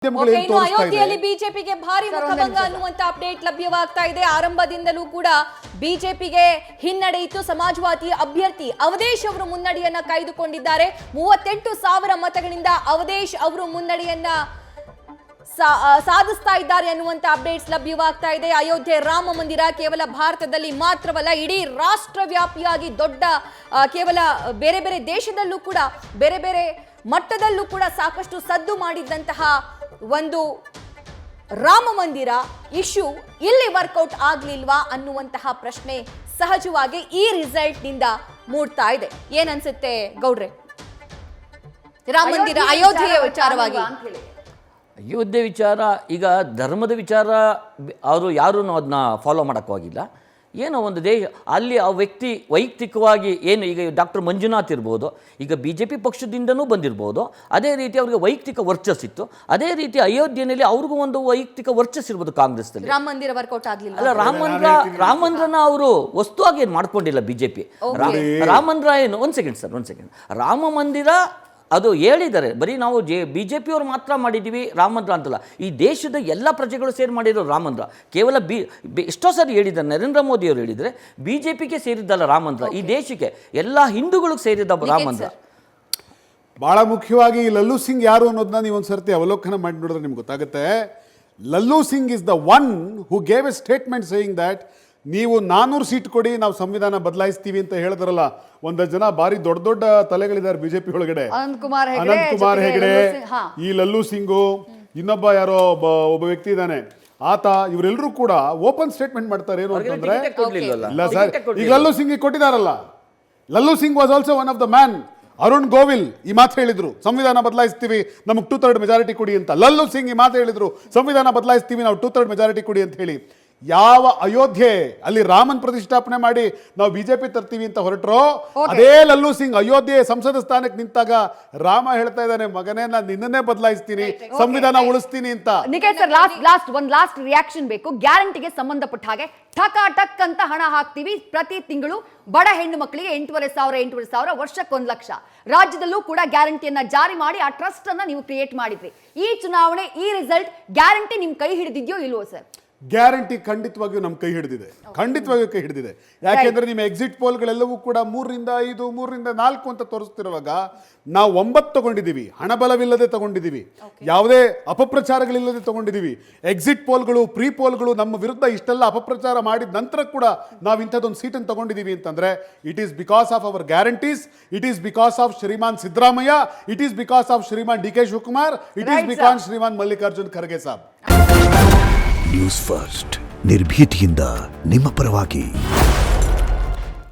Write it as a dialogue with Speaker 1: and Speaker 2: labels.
Speaker 1: ಇನ್ನು ಅಯೋಧ್ಯೆಯಲ್ಲಿ ಬಿಜೆಪಿಗೆ ಭಾರಿ ಮುಖಭಂಗ ಅನ್ನುವಂತ ಅಪ್ಡೇಟ್ ಲಭ್ಯವಾಗ್ತಾ ಇದೆ. ಆರಂಭದಿಂದಲೂ ಕೂಡ ಬಿಜೆಪಿಗೆ ಹಿನ್ನಡೆಯಿತು. ಸಮಾಜವಾದಿ ಅಭ್ಯರ್ಥಿ ಅವಧೇಶ್ ಅವರು ಮುನ್ನಡೆಯನ್ನ ಕಾಯ್ದುಕೊಂಡಿದ್ದಾರೆ. 38,000 ಮತಗಳಿಂದ ಅವಧೇಶ್ ಅವರು ಮುನ್ನಡೆಯನ್ನ ಸಾಧಿಸ್ತಾ ಇದ್ದಾರೆ ಅನ್ನುವಂತ ಅಪ್ಡೇಟ್ಸ್ ಲಭ್ಯವಾಗ್ತಾ ಇದೆ. ಅಯೋಧ್ಯೆ ರಾಮ ಮಂದಿರ ಕೇವಲ ಭಾರತದಲ್ಲಿ ಮಾತ್ರವಲ್ಲ, ಇಡೀ ರಾಷ್ಟ್ರವ್ಯಾಪಿಯಾಗಿ ದೊಡ್ಡ ಕೇವಲ ಬೇರೆ ಬೇರೆ ದೇಶದಲ್ಲೂ ಕೂಡ ಬೇರೆ ಬೇರೆ ಮಟ್ಟದಲ್ಲೂ ಕೂಡ ಸಾಕಷ್ಟು ಸದ್ದು ಮಾಡಿದ್ದಂತಹ ಒಂದು ರಾಮ ಮಂದಿರ ಇಶ್ಯೂ ಇಲ್ಲಿ ವರ್ಕೌಟ್ ಆಗ್ಲಿಲ್ವಾ ಅನ್ನುವಂತಹ ಪ್ರಶ್ನೆ ಸಹಜವಾಗಿ ಈ ರಿಸಲ್ಟ್ ನಿಂದ ಮೂಡ್ತಾ ಇದೆ. ಏನನ್ಸುತ್ತೆ ಗೌಡ್ರೆ, ರಾಮ ಮಂದಿರ ಅಯೋಧ್ಯೆಯ ವಿಚಾರವಾಗಿ?
Speaker 2: ಅಯೋಧ್ಯೆ ವಿಚಾರ ಈಗ ಧರ್ಮದ ವಿಚಾರ, ಅವರು ಯಾರೂ ಅದನ್ನ ಫಾಲೋ ಮಾಡೋಕ್ಕಾಗಿಲ್ಲ. ಏನೋ ಒಂದು ದೇಶ ಅಲ್ಲಿ ಆ ವ್ಯಕ್ತಿ ವೈಯಕ್ತಿಕವಾಗಿ ಏನು ಈಗ ಡಾಕ್ಟರ್ ಮಂಜುನಾಥ್ ಇರ್ಬೋದು, ಈಗ BJP ಪಕ್ಷದಿಂದನೂ ಬಂದಿರ್ಬೋದು, ಅದೇ ರೀತಿ ಅವ್ರಿಗೆ ವೈಯಕ್ತಿಕ ವರ್ಚಸ್ಸಿತ್ತು. ಅದೇ ರೀತಿ ಅಯೋಧ್ಯೆಯಲ್ಲಿ ಅವ್ರಿಗೂ ಒಂದು ವೈಯಕ್ತಿಕ ವರ್ಚಸ್ ಇರ್ಬೋದು ಕಾಂಗ್ರೆಸ್ನಲ್ಲಿ.
Speaker 1: ರಾಮ ಮಂದಿರ ವರ್ಕೌಟ್ ಆಗಲಿಲ್ಲ.
Speaker 2: ಅಲ್ಲ, ರಾಮ ಮಂದಿರನ ಅವರು ವಸ್ತುವಾಗಿ ಏನು ಮಾಡ್ಕೊಂಡಿಲ್ಲ BJP. ರಾಮ ಮಂದಿರ ಏನು, ಒಂದು ಸೆಕೆಂಡ್, ರಾಮ ಮಂದಿರ ಅದು ಹೇಳಿದ್ದಾರೆ, ಬರೀ ನಾವು BJP ಅವರು ಮಾತ್ರ ಮಾಡಿದ್ದೀವಿ ರಾಮ ಮಂದಿರ ಅಂತಲ್ಲ, ಈ ದೇಶದ ಎಲ್ಲ ಪ್ರಜೆಗಳು ಸೇರಿ ಮಾಡಿರೋ ರಾಮ ಮಂದಿರ. ಕೇವಲ ಎಷ್ಟೋ ಸರಿ ಹೇಳಿದ್ದಾರೆ, ನರೇಂದ್ರ ಮೋದಿ ಅವರು ಹೇಳಿದರೆ BJPಗೆ ಸೇರಿದ್ದಲ್ಲ ರಾಮ ಮಂದಿರ, ಈ ದೇಶಕ್ಕೆ ಎಲ್ಲ ಹಿಂದೂಗಳಿಗೆ ಸೇರಿದ್ದ ರಾಮ ಮಂದಿರ.
Speaker 3: ಬಹಳ ಮುಖ್ಯವಾಗಿ ಲಲ್ಲೂ ಸಿಂಗ್ ಯಾರು ಅನ್ನೋದನ್ನ ನೀವು ಒಂದು ಸರ್ತಿ ಅವಲೋಕನ ಮಾಡಿ ನೋಡಿದ್ರೆ ನಿಮ್ಗೆ ಗೊತ್ತಾಗುತ್ತೆ. Lallu Singh is the one who gave a statement saying that ನೀವು 400 ಸೀಟ್ ಕೊಡಿ, ನಾವು ಸಂವಿಧಾನ ಬದಲಾಯಿಸ್ತೀವಿ ಅಂತ ಹೇಳಿದ್ರಲ್ಲ. ಒಂದಷ್ಟು ಜನ ಬಾರಿ ದೊಡ್ಡ ದೊಡ್ಡ ತಲೆಗಳಿದ್ದಾರೆ ಬಿಜೆಪಿ ಒಳಗಡೆ. ಅನಂತ್ ಕುಮಾರ್ ಹೆಗಡೆ, ಈ ಲಲ್ಲೂ ಸಿಂಗು, ಇನ್ನೊಬ್ಬ ಯಾರೋ ಒಬ್ಬ ವ್ಯಕ್ತಿ ಇದ್ದಾನೆ, ಆತ, ಇವರೆಲ್ಲರೂ ಕೂಡ ಓಪನ್ ಸ್ಟೇಟ್ಮೆಂಟ್ ಮಾಡ್ತಾರೆ. ಏನು ಅಂತಂದ್ರೆ, ಇಲ್ಲ ಸರ್, ಈಗ ಲಲ್ಲೂ ಸಿಂಗ್ ಕೊಟ್ಟಿದಾರಲ್ಲ, Lallu Singh was also one of the man. Arun Govil ಈ ಮಾತು ಹೇಳಿದ್ರು, ಸಂವಿಧಾನ ಬದಲಾಯಿಸ್ತೀವಿ, ನಮಗೆ 2/3 ಮೆಜಾರಿಟಿ ಕೊಡಿ ಅಂತ. ಲಲ್ಲೂ ಸಿಂಗ್ ಈ ಮಾತು ಹೇಳಿದ್ರು, ಸಂವಿಧಾನ ಬದಲಾಯಿಸ್ತೀವಿ, ನಾವು 2/3 ಮೆಜಾರಿಟಿ ಕೊಡಿ ಅಂತ ಹೇಳಿ. ಯಾವ ಅಯೋಧ್ಯೆ ಅಲ್ಲಿ ರಾಮನ್ ಪ್ರತಿಷ್ಠಾಪನೆ ಮಾಡಿ ನಾವು BJP ತರ್ತೀವಿ ಅಂತ ಹೊರಟ್ರೋ, ಅದೇ ಲಲ್ಲೂ ಸಿಂಗ್ ಅಯೋಧ್ಯೆ ಸಂಸದ ಸ್ಥಾನಕ್ಕೆ ನಿಂತಾಗ ರಾಮ ಹೇಳ್ತಾ ಇದ್ದಾನೆ, ಮಗನೇ ನಾನು ನಿನ್ನನ್ನೇ ಬದಲಾಯಿಸ್ತೀನಿ, ಸಂವಿಧಾನ ಉಳಿಸ್ತೀನಿ ಅಂತ.
Speaker 4: ನಿಖಿಲ್ ಸರ್, ಲಾಸ್ಟ್ ರಿಯಾಕ್ಷನ್ ಬೇಕು. ಗ್ಯಾರಂಟಿಗೆ ಸಂಬಂಧಪಟ್ಟ ಹಾಗೆ ಟಕ್ ಅಂತ ಹಣ ಹಾಕ್ತೀವಿ ಪ್ರತಿ ತಿಂಗಳು ಬಡ ಹೆಣ್ಣು ಮಕ್ಕಳಿಗೆ 8,500 ವರ್ಷಕ್ಕೆ 1 ಲಕ್ಷ. ರಾಜ್ಯದಲ್ಲೂ ಕೂಡ ಗ್ಯಾರಂಟಿಯನ್ನ ಜಾರಿ ಮಾಡಿ ಆ ಟ್ರಸ್ಟ್ ಅನ್ನ ನೀವು ಕ್ರಿಯೇಟ್ ಮಾಡಿದ್ರಿ. ಈ ಚುನಾವಣೆ, ಈ ರಿಸಲ್ಟ್ ಗ್ಯಾರಂಟಿ ನಿಮ್ ಕೈ ಹಿಡಿದಿದ್ಯೋ ಇಲ್ವೋ ಸರ್?
Speaker 3: ಗ್ಯಾರಂಟಿ ಖಂಡಿತವಾಗಿಯೂ ನಮ್ಮ ಕೈ ಹಿಡಿದಿದೆ, ಖಂಡಿತವಾಗಿಯೂ ಕೈ ಹಿಡಿದಿದೆ. ಯಾಕೆಂದ್ರೆ ನಿಮ್ಮ ಎಕ್ಸಿಟ್ ಪೋಲ್ಗಳೆಲ್ಲವೂ ಕೂಡ 3ರಿಂದ 5, 3ರಿಂದ 4 ಅಂತ ತೋರಿಸ್ತಿರುವಾಗ ನಾವು 9 ತಗೊಂಡಿದ್ದೀವಿ. ಹಣಬಲವಿಲ್ಲದೆ ತಗೊಂಡಿದ್ದೀವಿ, ಯಾವುದೇ ಅಪಪ್ರಚಾರಗಳಿಲ್ಲದೆ ತಗೊಂಡಿದ್ದೀವಿ. ಎಕ್ಸಿಟ್ ಪೋಲ್ಗಳು, ಪ್ರೀ ಪೋಲ್ಗಳು ನಮ್ಮ ವಿರುದ್ಧ ಇಷ್ಟೆಲ್ಲ ಅಪಪ್ರಚಾರ ಮಾಡಿದ ನಂತರ ಕೂಡ ನಾವು ಇಂಥದ್ದೊಂದು ಸೀಟನ್ನು ತಗೊಂಡಿದ್ದೀವಿ ಅಂತಂದ್ರೆ it is because of our guarantees, it is because of Shriman Siddaramaiah, it is because of Shriman DK Shivakumar, it is because Shriman Mallikarjun Kharge Saab.
Speaker 5: News first, ನಿರ್ಭೀತಿಯಿಂದ ನಿಮ್ಮ ಪರವಾಗಿ.